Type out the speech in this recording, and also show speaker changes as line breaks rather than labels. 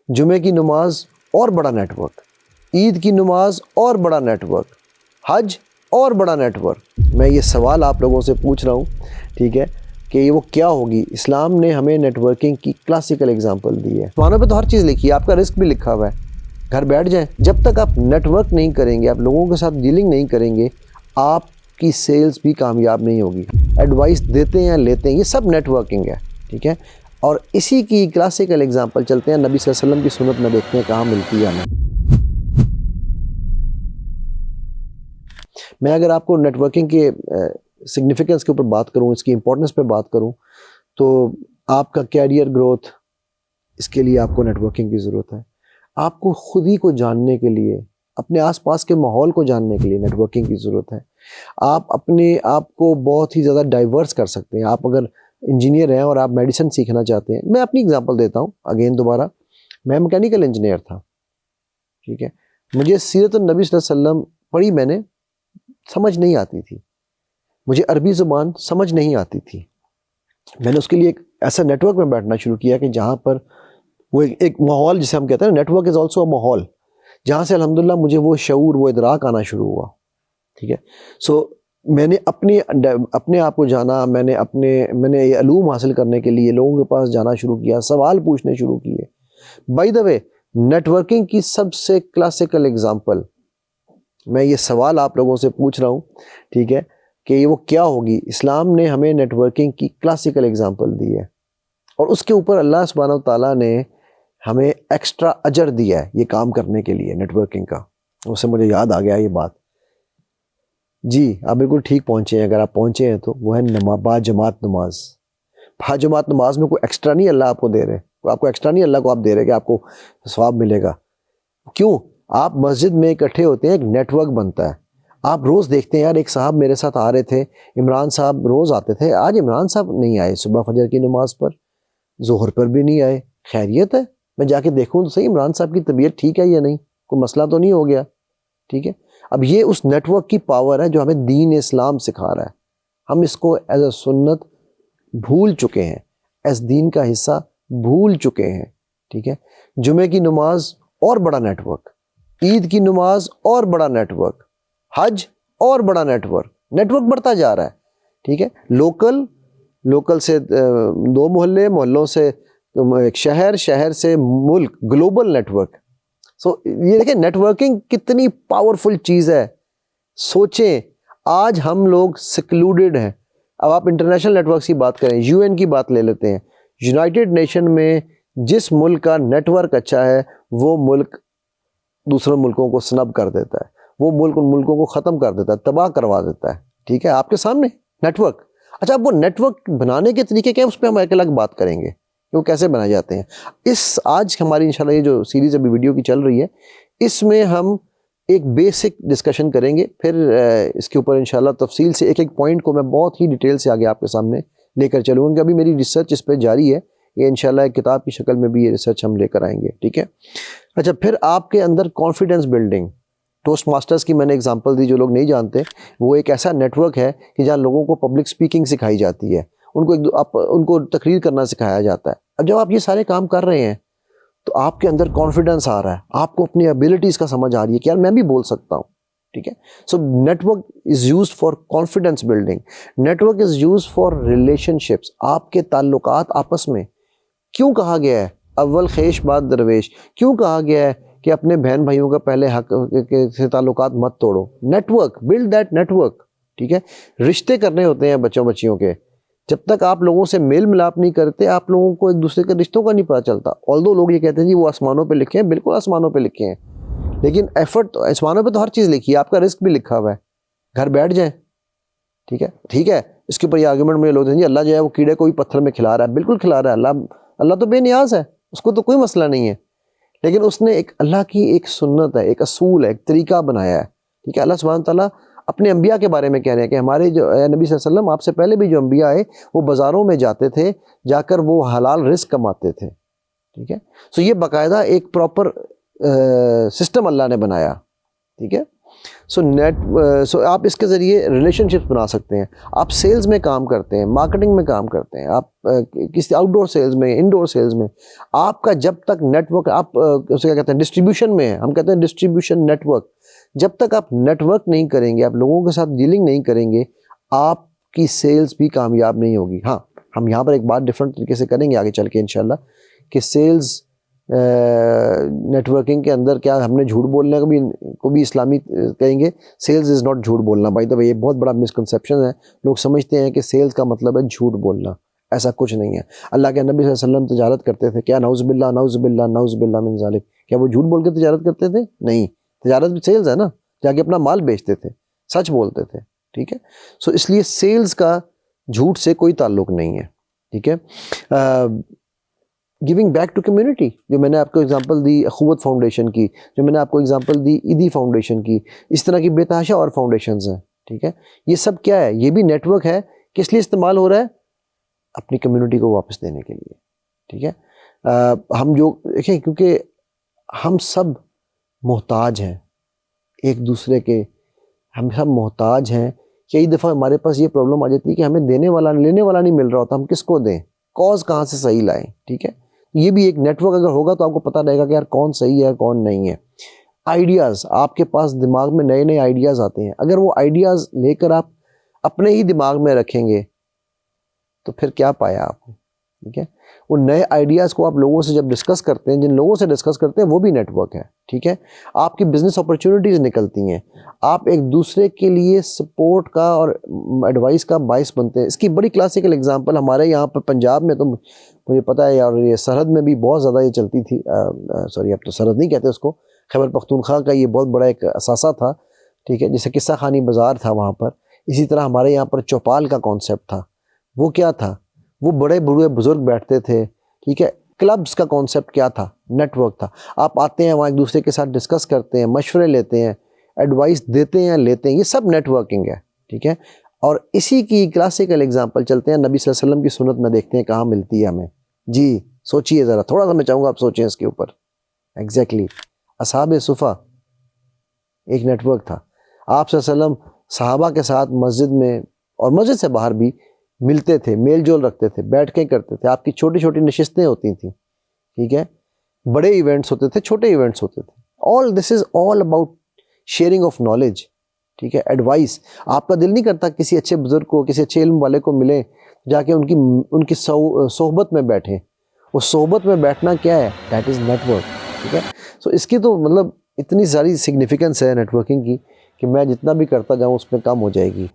جمعے کی نماز اور بڑا نیٹ ورک، عید کی نماز اور بڑا نیٹ ورک، حج اور بڑا نیٹ ورک۔ میں یہ سوال آپ لوگوں سے پوچھ رہا ہوں، ٹھیک ہے، کہ وہ کیا ہوگی؟ اسلام نے ہمیں نیٹ ورکنگ کی کلاسیکل اگزامپل دی ہے۔ زبانوں پہ تو ہر چیز لکھی ہے، آپ کا رزق بھی لکھا ہوا ہے، گھر بیٹھ جائیں۔ جب تک آپ نیٹ ورک نہیں کریں گے، آپ لوگوں کے ساتھ ڈیلنگ نہیں کریں گے، آپ کی سیلز بھی کامیاب نہیں ہوگی۔ ایڈوائس دیتے ہیں، لیتے ہیں، یہ سب نیٹ ورکنگ ہے، ٹھیک ہے۔ اور اسی کی کلاسیکل اگزامپل چلتے ہیں، نبی صلی اللہ علیہ وسلم کی سنت میں دیکھتے ہیں کہاں ملتی ہے ہمیں۔ میں اگر آپ کو نیٹ ورکنگ کے سگنیفیکنس کے اوپر بات کروں، اس کی امپورٹنس پہ بات کروں، تو آپ کا کیریئر گروتھ، اس کے لیے آپ کو نیٹ ورکنگ کی ضرورت ہے۔ آپ کو خود ہی کو جاننے کے لیے، اپنے آس پاس کے ماحول کو جاننے کے لیے نیٹ ورکنگ کی ضرورت ہے۔ آپ اپنے آپ کو بہت ہی زیادہ ڈائیورس کر سکتے ہیں۔ آپ اگر انجینئر ہیں اور آپ میڈیسن سیکھنا چاہتے ہیں، میں اپنی اگزامپل دیتا ہوں اگین دوبارہ، میں میکینیکل انجینئر تھا، ٹھیک ہے۔ مجھے سیرت النبی صلی اللہ علیہ وسلم پڑھی میں نے، سمجھ نہیں آتی تھی، مجھے عربی زبان سمجھ نہیں آتی تھی۔ میں نے اس کے لیے ایک ایسا نیٹ ورک میں بیٹھنا شروع کیا کہ جہاں پر وہ ایک ماحول، جسے ہم کہتے ہیں network is also a ماحول، جہاں سے الحمدللہ مجھے وہ شعور، وہ ادراک آنا شروع ہوا، ٹھیک ہے۔ سو میں نے اپنے آپ کو جانا، میں نے یہ علوم حاصل کرنے کے لیے لوگوں کے پاس جانا شروع کیا، سوال پوچھنے شروع کیے۔ By the way, networking کی سب سے کلاسیکل اگزامپل، میں یہ سوال آپ لوگوں سے پوچھ رہا ہوں، ٹھیک ہے، کہ وہ کیا ہوگی؟ اسلام نے ہمیں نیٹ ورکنگ کی کلاسیکل اگزامپل دی ہے، اور اس کے اوپر اللہ سبحانہ و تعالیٰ نے ہمیں ایکسٹرا اجر دیا ہے یہ کام کرنے کے لیے، نیٹ ورکنگ کا۔ اس سے مجھے یاد آ گیا یہ بات۔ جی آپ بالکل ٹھیک پہنچے ہیں، اگر آپ پہنچے ہیں تو وہ ہے با جماعت نماز۔ با جماعت نماز میں کوئی ایکسٹرا نہیں اللہ آپ کو دے رہے، آپ کو ایکسٹرا نہیں اللہ کو آپ دے رہے کہ آپ کو ثواب ملے گا۔ کیوں؟ آپ مسجد میں اکٹھے ہوتے ہیں، ایک نیٹ ورک بنتا ہے۔ آپ روز دیکھتے ہیں، یار ایک صاحب میرے ساتھ آ رہے تھے، عمران صاحب روز آتے تھے، آج عمران صاحب نہیں آئے، صبح فجر کی نماز پر، ظہر پر بھی نہیں آئے، خیریت ہے؟ میں جا کے دیکھوں تو صحیح عمران صاحب کی طبیعت ٹھیک ہے یا نہیں، کوئی مسئلہ تو نہیں ہو گیا، ٹھیک ہے۔ اب یہ اس نیٹ ورک کی پاور ہے جو ہمیں دین اسلام سکھا رہا ہے۔ ہم اس کو ایز اے سنت بھول چکے ہیں، ایز دین کا حصہ بھول چکے ہیں، ٹھیک ہے۔ جمعے کی نماز اور بڑا نیٹ ورک، عید کی نماز اور بڑا نیٹ ورک، حج اور بڑا نیٹ ورک بڑھتا جا رہا ہے، ٹھیک ہے۔ لوکل سے دو محلے، محلوں سے ایک شہر، شہر سے ملک، گلوبل نیٹ ورک۔ سو یہ دیکھیں نیٹ ورکنگ کتنی پاورفل چیز ہے۔ سوچیں آج ہم لوگ سیکلوڈڈ ہیں۔ اب آپ انٹرنیشنل نیٹ ورکس کی بات کریں، یو این کی بات لے لیتے ہیں، یونائٹڈ نیشن میں جس ملک کا نیٹ ورک اچھا ہے وہ ملک دوسرے ملکوں کو سنب کر دیتا ہے، وہ ملک ان ملکوں کو ختم کر دیتا ہے، تباہ کروا دیتا ہے، ٹھیک ہے، آپ کے سامنے نیٹ ورک۔ اچھا اب وہ نیٹ ورک بنانے کے طریقے کیا ہیں، اس پہ ہم ایک الگ بات کریں گے کہ وہ کیسے بنائے جاتے ہیں۔ آج ہماری انشاءاللہ یہ جو سیریز ابھی ویڈیو کی چل رہی ہے، اس میں ہم ایک بیسک ڈسکشن کریں گے، پھر اس کے اوپر انشاءاللہ تفصیل سے ایک پوائنٹ کو میں بہت ہی ڈیٹیل سے آگے آپ کے سامنے لے کر چلوں گا، کہ ابھی میری ریسرچ اس پہ جاری ہے، یہ انشاءاللہ ایک کتاب کی شکل میں بھی یہ ریسرچ ہم لے کر آئیں گے، ٹھیک ہے۔ اچھا پھر آپ کے اندر کانفیڈنس بلڈنگ، ٹوسٹ ماسٹرز کی میں نے اگزامپل دی، جو لوگ نہیں جانتے، وہ ایک ایسا نیٹ ورک ہے کہ جہاں لوگوں کو پبلک سپیکنگ سکھائی جاتی ہے، ان کو تقریر کرنا سکھایا جاتا ہے۔ اب جب آپ یہ سارے کام کر رہے ہیں تو آپ کے اندر کانفیڈنس آ رہا ہے، آپ کو اپنی ایبیلٹیز کا سمجھ آ رہی ہے کہ یار میں بھی بول سکتا ہوں، ٹھیک ہے۔ So network is used for confidence building, network is used for relationships, آپ کے تعلقات آپس میں۔ کیوں کہا گیا ہے اول خیش بعد درویش؟ کیوں کہا گیا ہے کہ اپنے بہن بھائیوں کا پہلے حق سے تعلقات مت توڑو؟ Network, build that network, ٹھیک ہے۔ رشتے کرنے ہوتے ہیں بچوں بچیوں کے، جب تک آپ لوگوں سے میل ملاپ نہیں کرتے، آپ لوگوں کو ایک دوسرے کے رشتوں کا نہیں پتہ چلتا۔ آلدو لوگ یہ کہتے ہیں جی وہ آسمانوں پہ لکھے ہیں، بالکل آسمانوں پہ لکھے ہیں، لیکن ایفرٹ تو آسمانوں پہ تو ہر چیز لکھی ہے، آپ کا رزق بھی لکھا ہوا ہے، گھر بیٹھ جائیں، ٹھیک ہے، ٹھیک ہے۔ اس کے اوپر یہ آرگومنٹ میں لوگ ہیں جی اللہ جو ہے وہ کیڑے کو بھی پتھر میں کھلا رہا ہے، بالکل کھلا رہا ہے، اللہ تو بے نیاز ہے، اس کو تو کوئی مسئلہ نہیں ہے، لیکن اس نے ایک اللہ کی ایک سنت ہے، ایک اصول ہے، ایک طریقہ بنایا ہے، ٹھیک ہے۔ اللہ سبحانہ تعالیٰ اپنے انبیاء کے بارے میں کہہ رہے ہیں کہ ہمارے جو نبی صلی اللہ علیہ وسلم، آپ سے پہلے بھی جو انبیاء آئے، وہ بازاروں میں جاتے تھے، جا کر وہ حلال رزق کماتے تھے، ٹھیک ہے۔ سو یہ باقاعدہ ایک پراپر سسٹم اللہ نے بنایا، ٹھیک ہے۔ سو آپ اس کے ذریعے ریلیشن شپس بنا سکتے ہیں. آپ سیلز میں کام کرتے ہیں, مارکیٹنگ میں کام کرتے ہیں, آپ کسی آؤٹ ڈور سیلز میں, انڈور سیلز میں, آپ کا جب تک نیٹ ورک, آپ اسے کیا کہتے ہیں, ڈسٹریبیوشن میں ہے, ہم کہتے ہیں ڈسٹریبیوشن نیٹ ورک, جب تک آپ نیٹ ورک نہیں کریں گے, آپ لوگوں کے ساتھ ڈیلنگ نہیں کریں گے, آپ کی سیلز بھی کامیاب نہیں ہوگی. ہاں, ہم یہاں پر ایک بات ڈفرینٹ طریقے سے کریں گے آگے چل کے انشاءاللہ, کہ سیلز نیٹ ورکنگ کے اندر کیا ہم نے جھوٹ بولنے کو بھی اسلامی کہیں گے. سیلز از ناٹ جھوٹ بولنا. بائی دا وے یہ بہت بڑا مسکنسیپشن ہے. لوگ سمجھتے ہیں کہ سیلز کا مطلب ہے جھوٹ بولنا. ایسا کچھ نہیں ہے. اللہ کے نبی صلی اللہ علیہ وسلم تجارت کرتے تھے. کیا نعوذ باللہ نعوذ باللہ نعوذ باللہ من ذالک, کیا وہ جھوٹ بول کے تجارت کرتے تھے؟ نہیں. تجارت بھی سیلز ہے نا, جا کے اپنا مال بیچتے تھے, سچ بولتے تھے. ٹھیک ہے. سو اس لیے سیلز کا جھوٹ سے کوئی تعلق نہیں ہے. ٹھیک ہے. گیونگ بیک ٹو کمیونٹی, جو میں نے آپ کو اگزامپل دی اخوت فاؤنڈیشن کی, جو میں نے آپ کو اگزامپل دی ایدی فاؤنڈیشن کی, اس طرح کی بے تحاشا اور فاؤنڈیشنز ہیں. ٹھیک ہے. یہ سب کیا ہے؟ یہ بھی نیٹ ورک ہے. کس لیے استعمال ہو رہا ہے؟ اپنی کمیونٹی کو واپس دینے کے لیے. ٹھیک ہے. ہم جو دیکھیں, کیونکہ ہم سب محتاج ہیں ایک دوسرے کے, ہم سب محتاج ہیں. کئی دفعہ ہمارے پاس یہ پرابلم آ جاتی ہے کہ ہمیں دینے والا لینے والا نہیں مل رہا ہوتا, ہم کس کو دیں, کاز کہاں سے صحیح لائیں. ٹھیک ہے. یہ بھی ایک نیٹ ورک اگر ہوگا تو آپ کو پتہ رہے گا کہ یار کون صحیح ہے کون نہیں ہے. آئیڈیاز, آپ کے پاس دماغ میں نئے نئے آئیڈیاز آتے ہیں, اگر وہ آئیڈیاز لے کر آپ اپنے ہی دماغ میں رکھیں گے تو پھر کیا پایا آپ نے. ٹھیک ہے. وہ نئے آئیڈیاز کو آپ لوگوں سے جب ڈسکس کرتے ہیں, جن لوگوں سے ڈسکس کرتے ہیں وہ بھی نیٹ ورک ہے. ٹھیک ہے. آپ کی بزنس اپرچونیٹیز نکلتی ہیں, آپ ایک دوسرے کے لیے سپورٹ کا اور ایڈوائس کا باعث بنتے ہیں. اس کی بڑی کلاسیکل اگزامپل ہمارے یہاں پر پنجاب میں تو مجھے پتہ ہے, اور یہ سرحد میں بھی بہت زیادہ یہ چلتی تھی. سوری, اب تو سرحد نہیں کہتے اس کو, خیبر پختونخوا کا یہ بہت بڑا ایک اثاثہ تھا. ٹھیک ہے. جیسے قصہ خانی بازار تھا وہاں پر, اسی طرح ہمارے یہاں پر چوپال کا کانسیپٹ تھا. وہ کیا تھا؟ وہ بڑے بڑے بزرگ بیٹھتے تھے. ٹھیک ہے. کلبز کا کانسیپٹ کیا تھا؟ نیٹ ورک تھا. آپ آتے ہیں وہاں ایک دوسرے کے ساتھ ڈسکس کرتے ہیں, مشورے لیتے ہیں, ایڈوائس دیتے ہیں, لیتے ہیں. یہ سب نیٹ ورکنگ ہے. ٹھیک ہے. اور اسی کی کلاسیکل اگزامپل چلتے ہیں نبی صلی اللہ علیہ وسلم کی سنت میں, دیکھتے ہیں کہاں ملتی ہے ہمیں. جی سوچئے ذرا, تھوڑا سا میں چاہوں گا آپ سوچیں اس کے اوپر. ایگزیکٹلی اصحاب صفا ایک نیٹ ورک تھا. آپ صلی اللہ علیہ وسلم صحابہ کے ساتھ مسجد میں اور مسجد سے باہر بھی ملتے تھے, میل جول رکھتے تھے, بیٹھ کے کرتے تھے. آپ کی چھوٹی چھوٹی نشستیں ہوتی تھیں. ٹھیک ہے. بڑے ایونٹس ہوتے تھے, چھوٹے ایونٹس ہوتے تھے. All this is all about sharing of knowledge. ٹھیک ہے. ایڈوائس. آپ کا دل نہیں کرتا کسی اچھے بزرگ کو, کسی اچھے علم والے کو ملیں, جا کے ان کی صحبت میں بیٹھیں. وہ صحبت میں بیٹھنا کیا ہے؟ That is network. ٹھیک ہے. سو اس کی تو مطلب اتنی ساری سگنیفیکنس ہے نیٹ ورکنگ کی کہ میں جتنا بھی کرتا جاؤں اس میں کم ہو جائے گی.